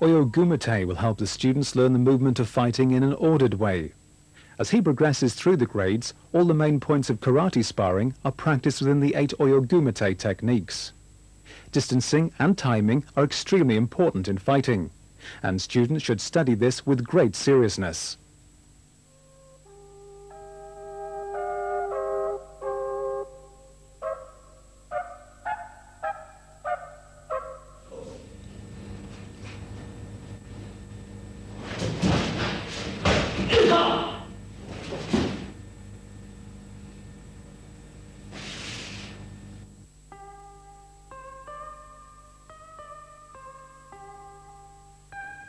Oyogumite will help the students learn the movement of fighting in an ordered way. As he progresses through the grades, all the main points of karate sparring are practiced within the 8 Oyogumite techniques. Distancing and timing are extremely important in fighting, and students should study this with great seriousness.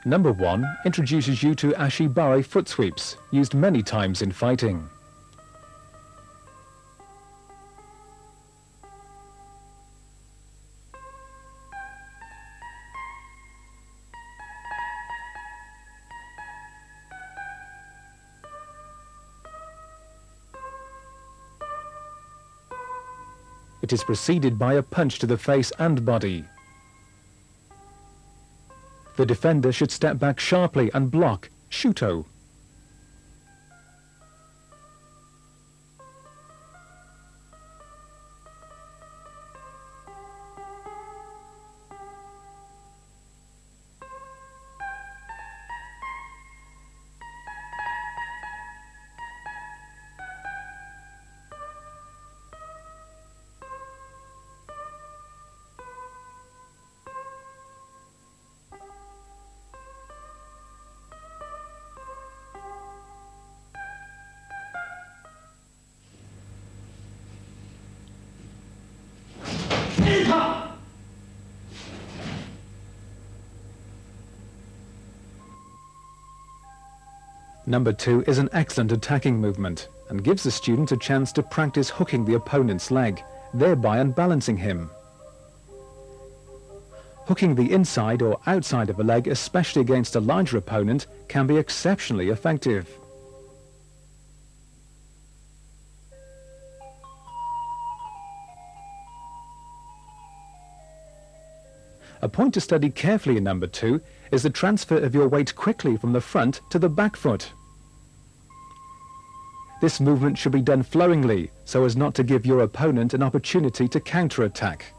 Number 1 introduces you to ashibare foot sweeps, used many times in fighting. It is preceded by a punch to the face and body. The defender should step back sharply and block, shuto. Number 2 is an excellent attacking movement and gives the student a chance to practice hooking the opponent's leg, thereby unbalancing him. Hooking the inside or outside of a leg, especially against a larger opponent, can be exceptionally effective. A point to study carefully in number 2 is the transfer of your weight quickly from the front to the back foot. This movement should be done flowingly so as not to give your opponent an opportunity to counterattack.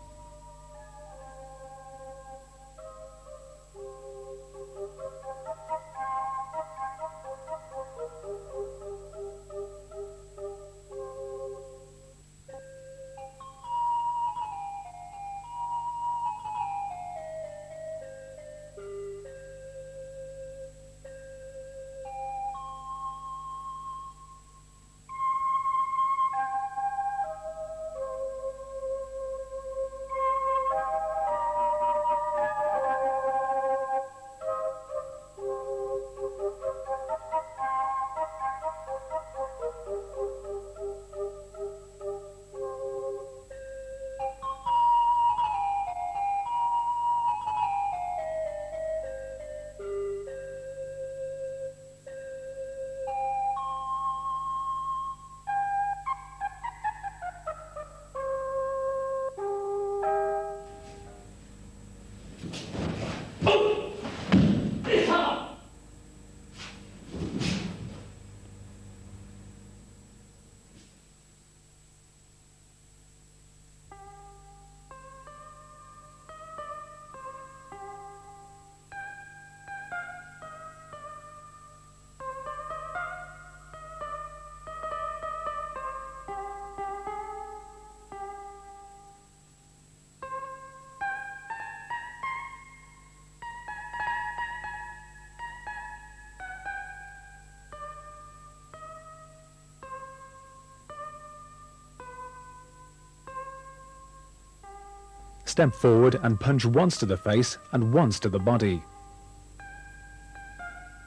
Step forward and punch once to the face and once to the body.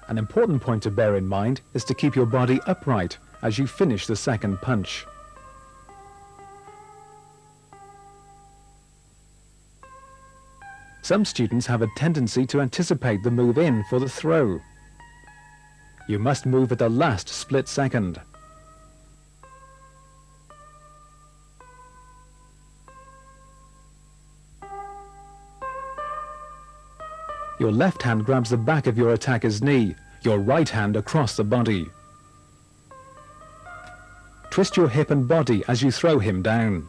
An important point to bear in mind is to keep your body upright as you finish the second punch. Some students have a tendency to anticipate the move in for the throw. You must move at the last split second. Your left hand grabs the back of your attacker's knee, your right hand across the body. Twist your hip and body as you throw him down.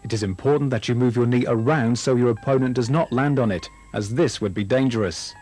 It is important that you move your knee around so your opponent does not land on it, as this would be dangerous.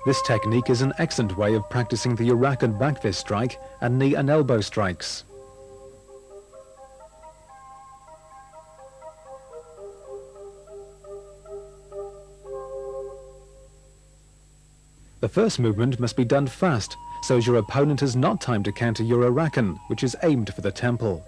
This technique is an excellent way of practicing the Urak and back fist strike and knee and elbow strikes. The first movement must be done fast, so as your opponent has not time to counter your Urakan, which is aimed for the temple.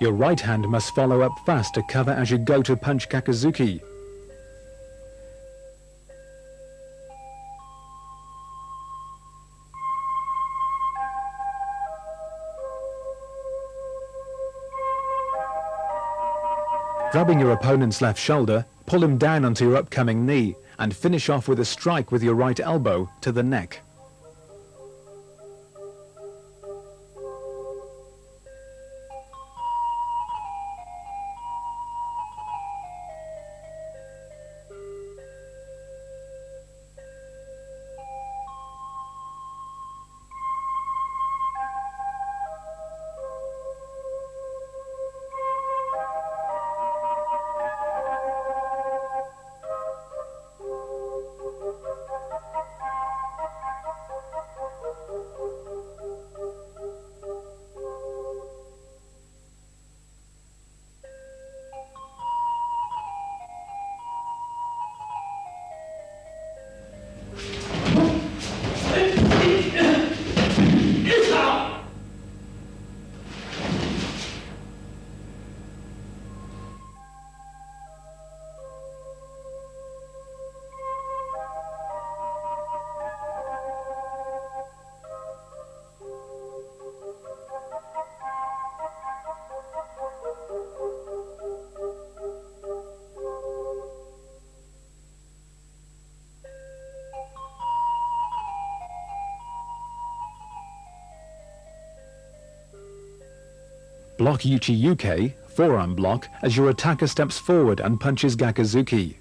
Your right hand must follow up fast to cover as you go to punch Kakuzuki. Grabbing your opponent's left shoulder, pull him down onto your upcoming knee and finish off with a strike with your right elbow to the neck. Block Uchi-Yuke, forearm block, as your attacker steps forward and punches Gakuzuki.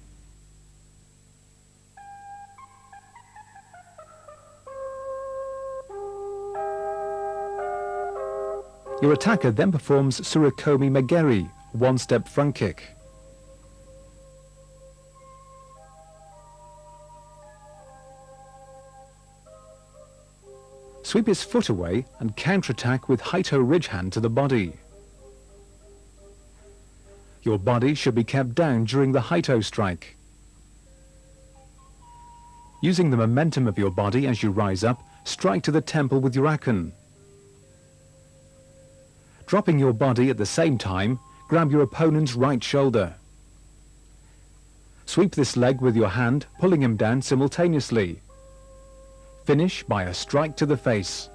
Your attacker then performs Tsurukomi Megeri, one-step front kick. Sweep his foot away and counterattack with Haito ridge hand to the body. Your body should be kept down during the Haito strike. Using the momentum of your body as you rise up, strike to the temple with your akun. Dropping your body at the same time, grab your opponent's right shoulder. Sweep this leg with your hand, pulling him down simultaneously. Finish by a strike to the face.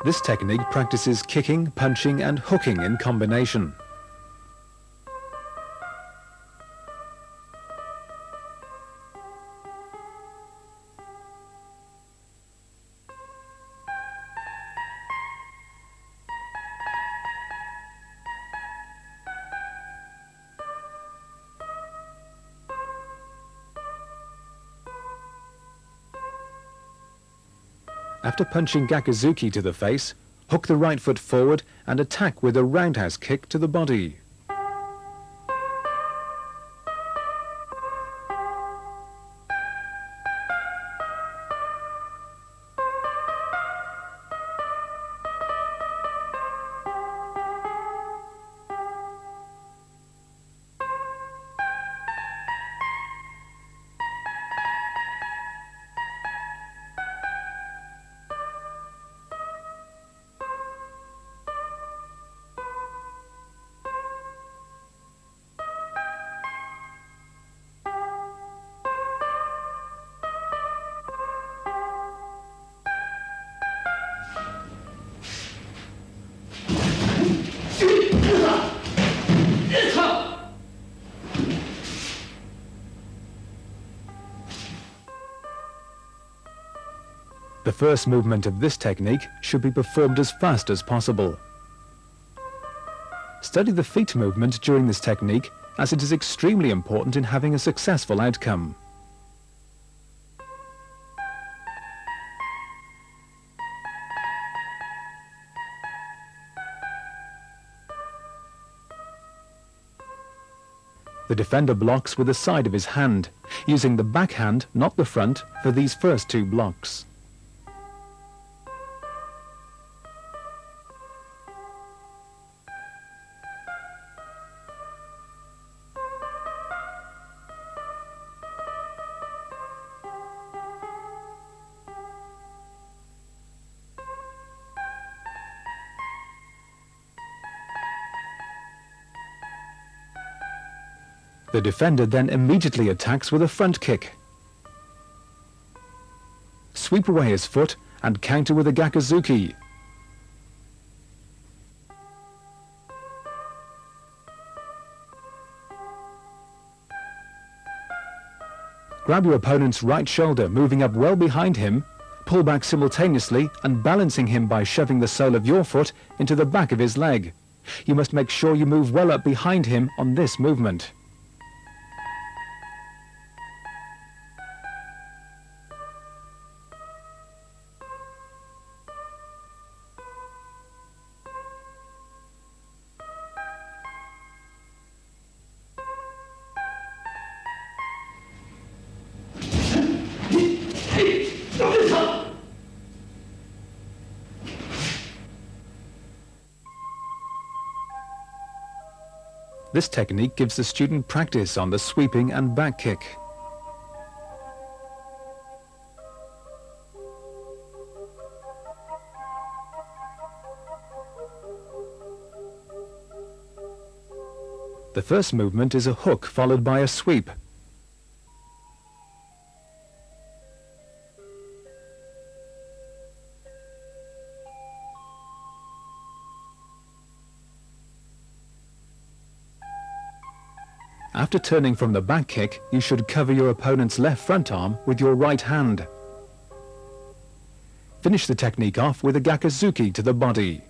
This technique practices kicking, punching and hooking in combination. After punching Gakuzuki to the face, hook the right foot forward and attack with a roundhouse kick to the body. The first movement of this technique should be performed as fast as possible. Study the feet movement during this technique, as it is extremely important in having a successful outcome. The defender blocks with the side of his hand, using the backhand, not the front, for these first two blocks. The defender then immediately attacks with a front kick. Sweep away his foot and counter with a Gakuzuki. Grab your opponent's right shoulder, moving up well behind him, pull back simultaneously and balancing him by shoving the sole of your foot into the back of his leg. You must make sure you move well up behind him on this movement. This technique gives the student practice on the sweeping and back kick. The first movement is a hook followed by a sweep. After turning from the back kick, you should cover your opponent's left front arm with your right hand. Finish the technique off with a gakuzuki to the body.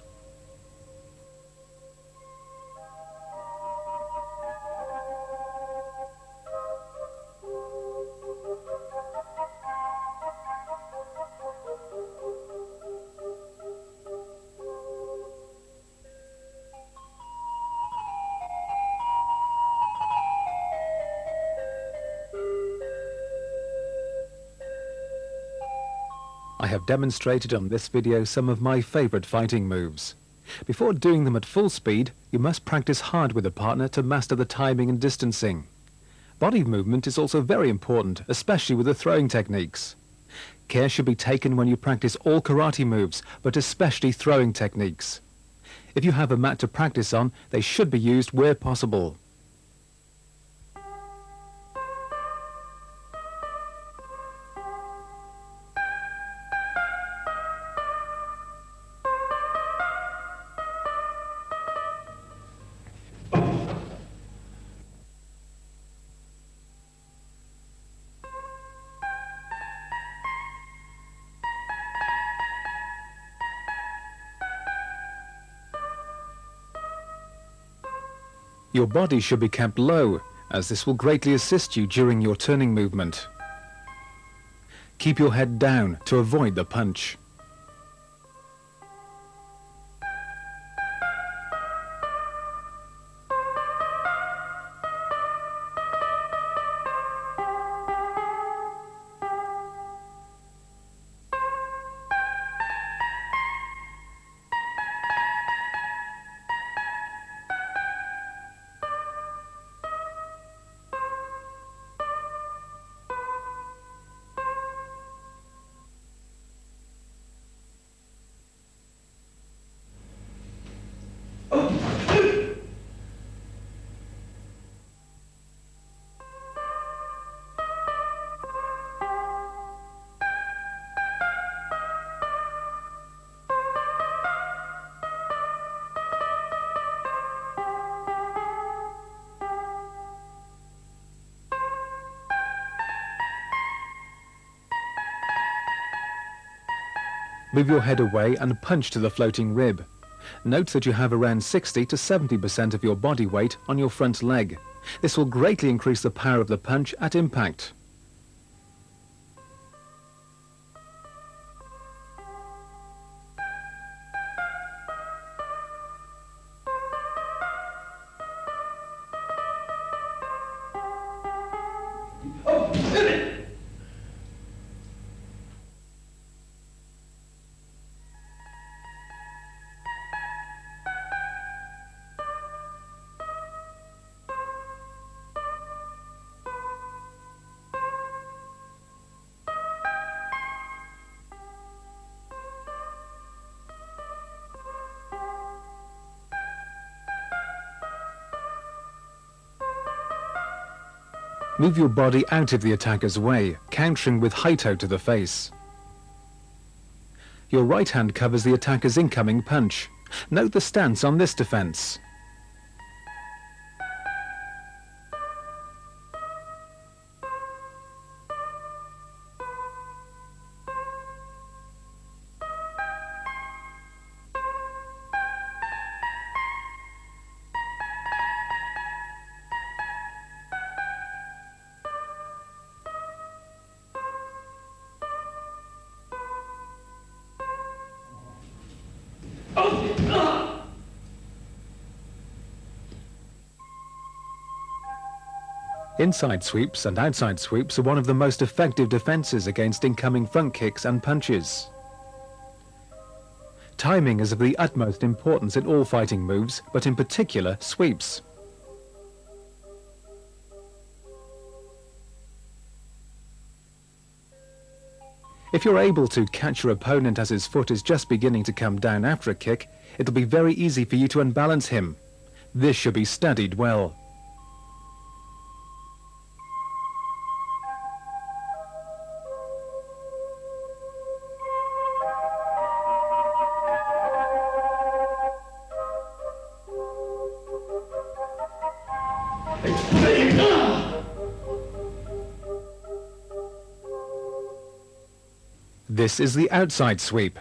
I have demonstrated on this video some of my favorite fighting moves. Before doing them at full speed, you must practice hard with a partner to master the timing and distancing. Body movement is also very important, especially with the throwing techniques. Care should be taken when you practice all karate moves, but especially throwing techniques. If you have a mat to practice on, they should be used where possible. Your body should be kept low, as this will greatly assist you during your turning movement. Keep your head down to avoid the punch. Move your head away and punch to the floating rib. Note that you have around 60 to 70% of your body weight on your front leg. This will greatly increase the power of the punch at impact. Move your body out of the attacker's way, countering with Haito to the face. Your right hand covers the attacker's incoming punch. Note the stance on this defense. Inside sweeps and outside sweeps are one of the most effective defenses against incoming front kicks and punches. Timing is of the utmost importance in all fighting moves, but in particular sweeps. If you're able to catch your opponent as his foot is just beginning to come down after a kick, it'll be very easy for you to unbalance him. This should be studied well. This is the outside sweep.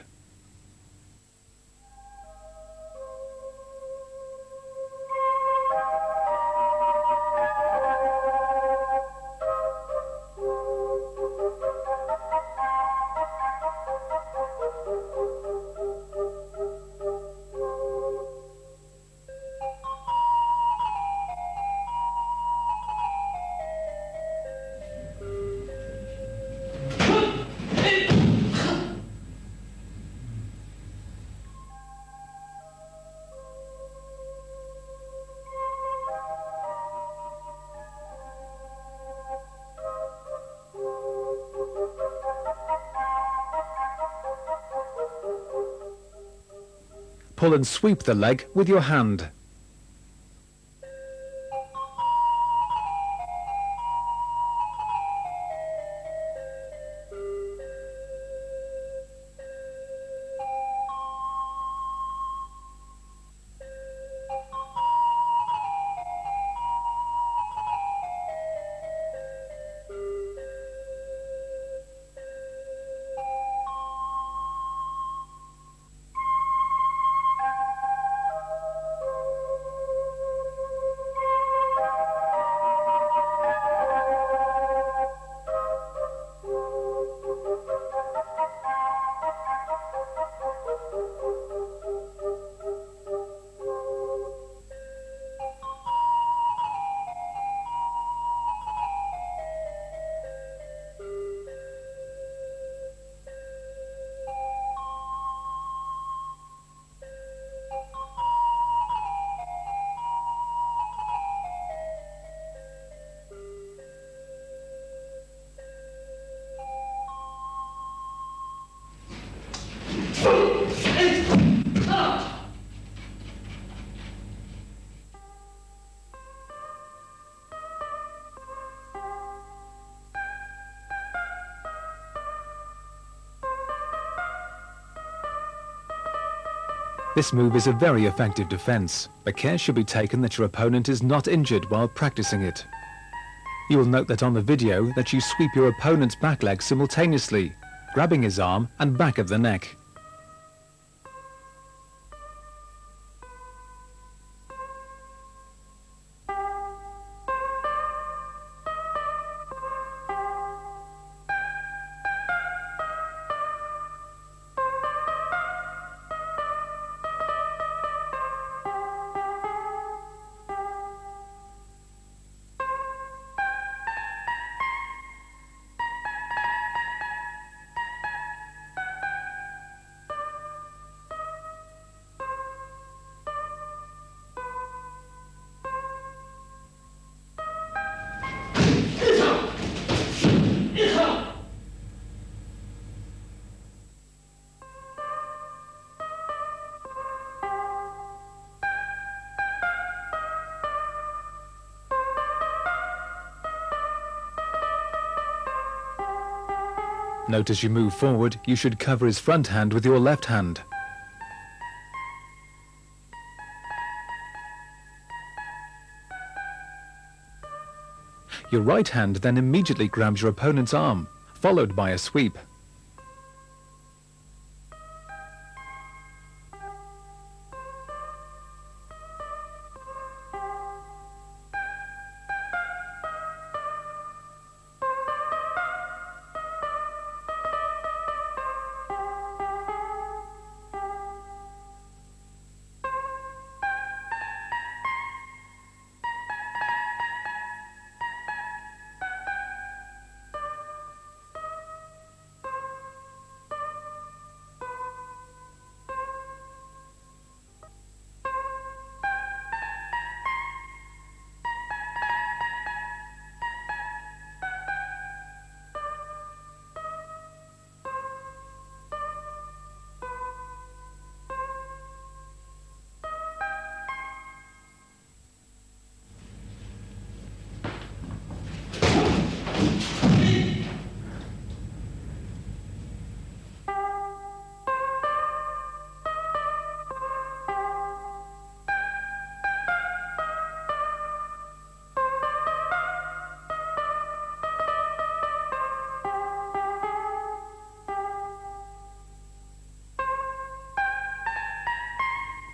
Pull and sweep the leg with your hand. This move is a very effective defense, but care should be taken that your opponent is not injured while practicing it. You will note that on the video that you sweep your opponent's back leg simultaneously, grabbing his arm and back of the neck. Note as you move forward, you should cover his front hand with your left hand. Your right hand then immediately grabs your opponent's arm, followed by a sweep.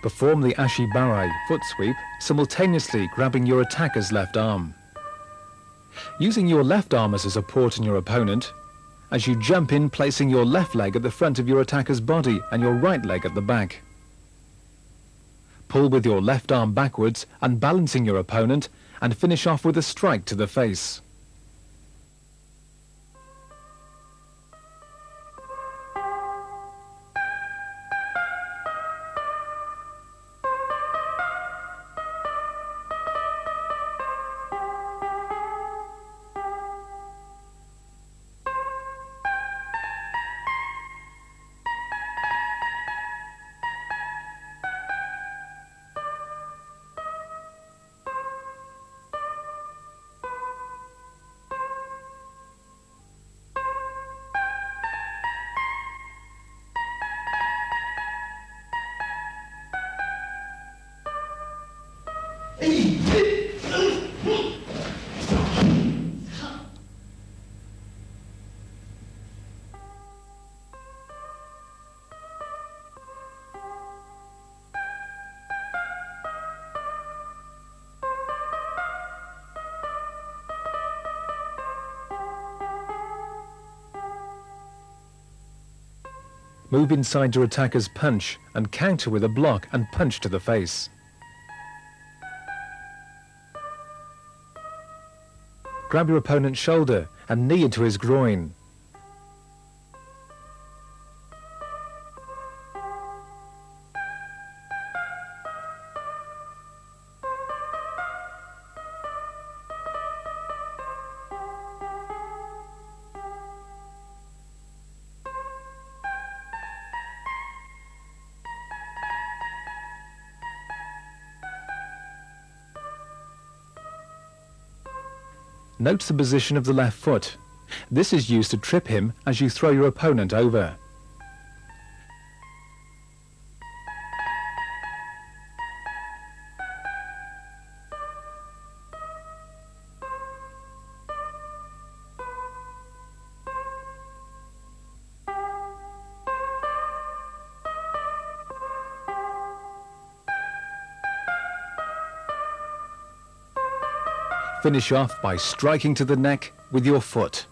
Perform the ashibare foot sweep, simultaneously grabbing your attacker's left arm. Using your left arm as a support on your opponent, as you jump in, placing your left leg at the front of your attacker's body and your right leg at the back. Pull with your left arm backwards, unbalancing your opponent, and finish off with a strike to the face. Move inside your attacker's punch and counter with a block and punch to the face. Grab your opponent's shoulder and knee into his groin. Note the position of the left foot. This is used to trip him as you throw your opponent over. Finish off by striking to the neck with your foot.